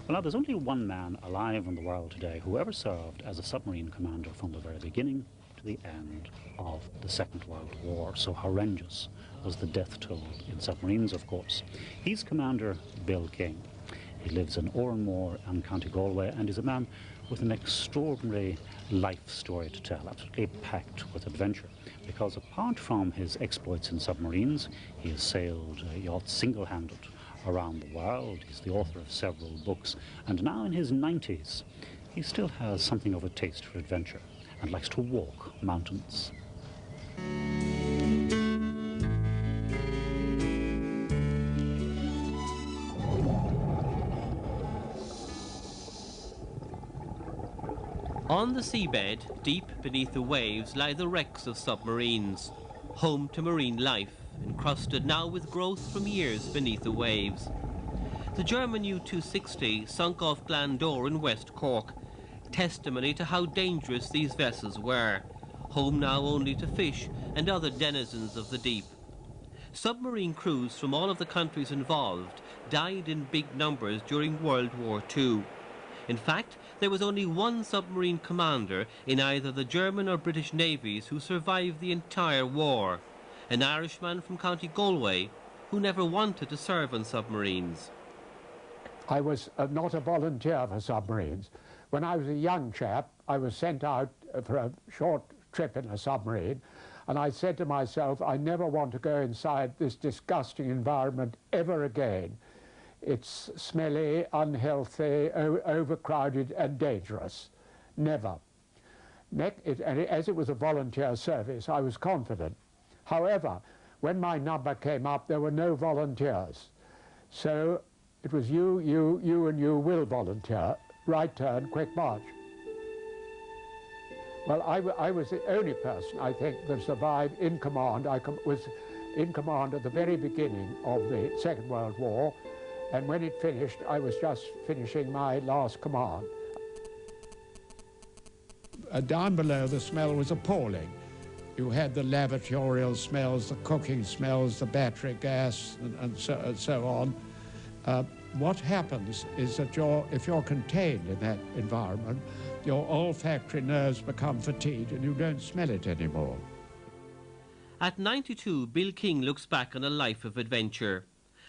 Well, now, there's only one man alive in the world today who ever served as a submarine commander from the very beginning to the end of the Second World War. So horrendous was the death toll in submarines, of course. He's Commander Bill King. He lives in Oranmore and County Galway, and is a man with an extraordinary life story to tell, absolutely packed with adventure. Because apart from his exploits in submarines, he has sailed yachts single-handed around the world. He's the author of several books, and now in his 90s, he still has something of a taste for adventure and likes to walk mountains. On the seabed, deep beneath the waves, lie the wrecks of submarines, home to marine life, encrusted now with growth from years beneath the waves. The German U-260 sunk off Glandore in West Cork, testimony to how dangerous these vessels were, home now only to fish and other denizens of the deep. Submarine crews from all of the countries involved died in big numbers during World War II. In fact, there was only one submarine commander in either the German or British navies who survived the entire war, an Irishman from County Galway who never wanted to serve on submarines. I was not a volunteer for submarines. When I was a young chap, I was sent out for a short trip in a submarine, and I said to myself, I never want to go inside this disgusting environment ever again. It's smelly, unhealthy, overcrowded and dangerous. Never. As it was a volunteer service, I was confident. However, when my number came up, there were no volunteers. So it was you and you will volunteer. Right turn, quick march. Well, I was the only person, I think, that survived in command. I was in command at the very beginning of the Second World War, and when it finished, I was just finishing my last command. Down below, the smell was appalling. You had the lavatorial smells, the cooking smells, the battery gas, and so on. What happens is that if you're contained in that environment, your olfactory nerves become fatigued and you don't smell it anymore. At 92, Bill King looks back on a life of adventure.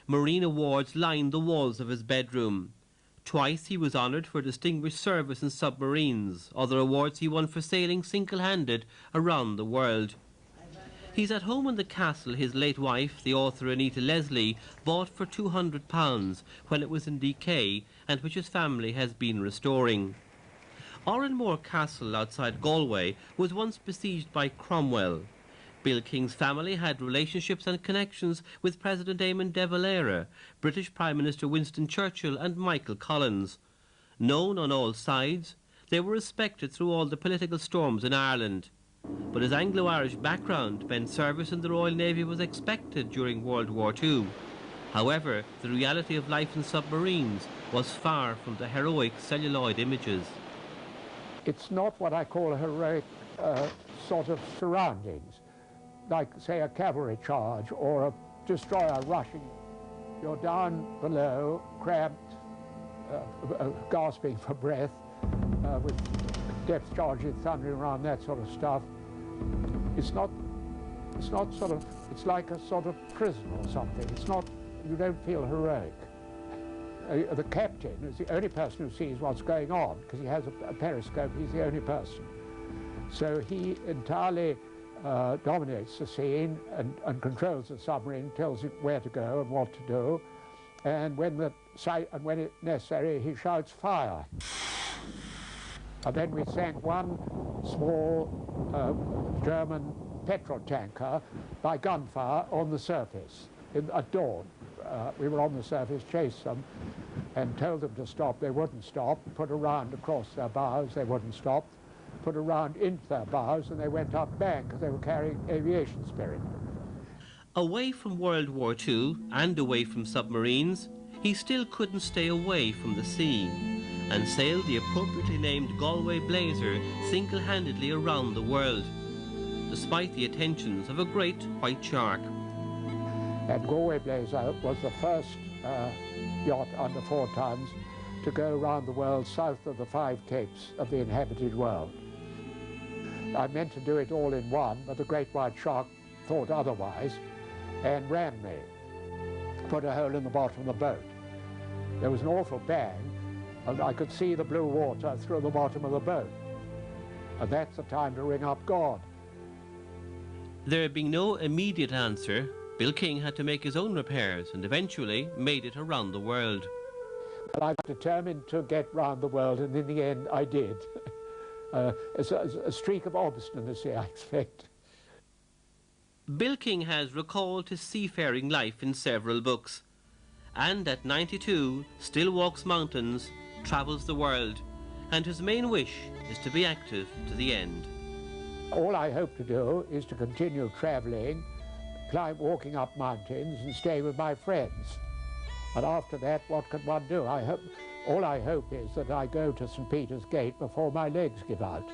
Marine awards lined the walls of his bedroom. Twice he was honoured for distinguished service in submarines. Other awards he won for sailing single-handed around the world. He's at home in the castle his late wife, the author Anita Leslie, bought for £200 when it was in decay, and which his family has been restoring. Oranmore Castle outside Galway was once besieged by Cromwell. Bill King's family had relationships and connections with President Eamon de Valera, British Prime Minister Winston Churchill and Michael Collins. Known on all sides, they were respected through all the political storms in Ireland. But his Anglo-Irish background meant service in the Royal Navy was expected during World War II. However, the reality of life in submarines was far from the heroic celluloid images. It's not what I call a heroic sort of surroundings, like, say, a cavalry charge or a destroyer rushing. You're down below, cramped, gasping for breath, with depth charges thundering around, that sort of stuff. It's like a sort of prison or something. It's not, you don't feel heroic. The captain is the only person who sees what's going on, because he has a periscope. He's the only person. So he entirely dominates the scene and controls the submarine, tells it where to go and what to do. And when it's necessary, he shouts fire. And then we sank one small German petrol tanker by gunfire on the surface at dawn. We were on the surface, chased them, and told them to stop. They wouldn't stop. Put a round across their bows. They wouldn't stop. Put a round into their bows, and they went up bank because they were carrying aviation spirit. Away from World War II and away from submarines, he still couldn't stay away from the sea, and sailed the appropriately named Galway Blazer single-handedly around the world, despite the attentions of a great white shark. And Galway Blazer was the first yacht under 4 tons to go around the world south of the 5 capes of the inhabited world. I meant to do it all in one, but the great white shark thought otherwise and rammed me, put a hole in the bottom of the boat. There was an awful bang, and I could see the blue water through the bottom of the boat. And that's the time to ring up God. There being no immediate answer, Bill King had to make his own repairs and eventually made it around the world. But I was determined to get round the world, and in the end I did. It's a streak of obstinacy, I expect. Bill King has recalled his seafaring life in several books, and at 92 still walks mountains, travels the world, and his main wish is to be active to the end. All I hope to do is to continue travelling, walking up mountains and stay with my friends. And after that, what can one do? All I hope is that I go to St. Peter's Gate before my legs give out.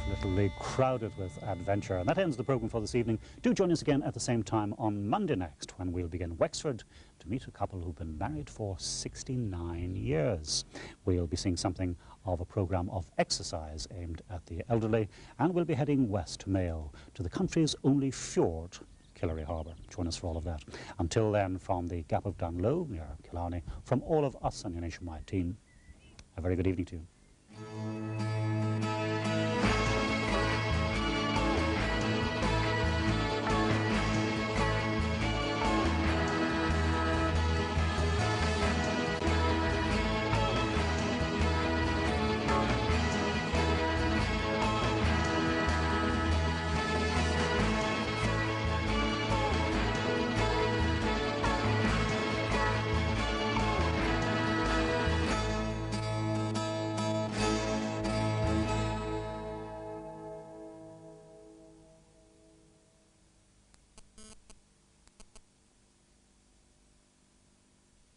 Literally crowded with adventure. And that ends the programme for this evening. Do join us again at the same time on Monday next, when we'll begin Wexford to meet a couple who've been married for 69 years. We'll be seeing something of a programme of exercise aimed at the elderly, and we'll be heading west to Mayo, to the country's only fjord, Killary Harbour. Join us for all of that. Until then, from the Gap of Downlow near Killarney, from all of us and your nationwide team, a very good evening to you.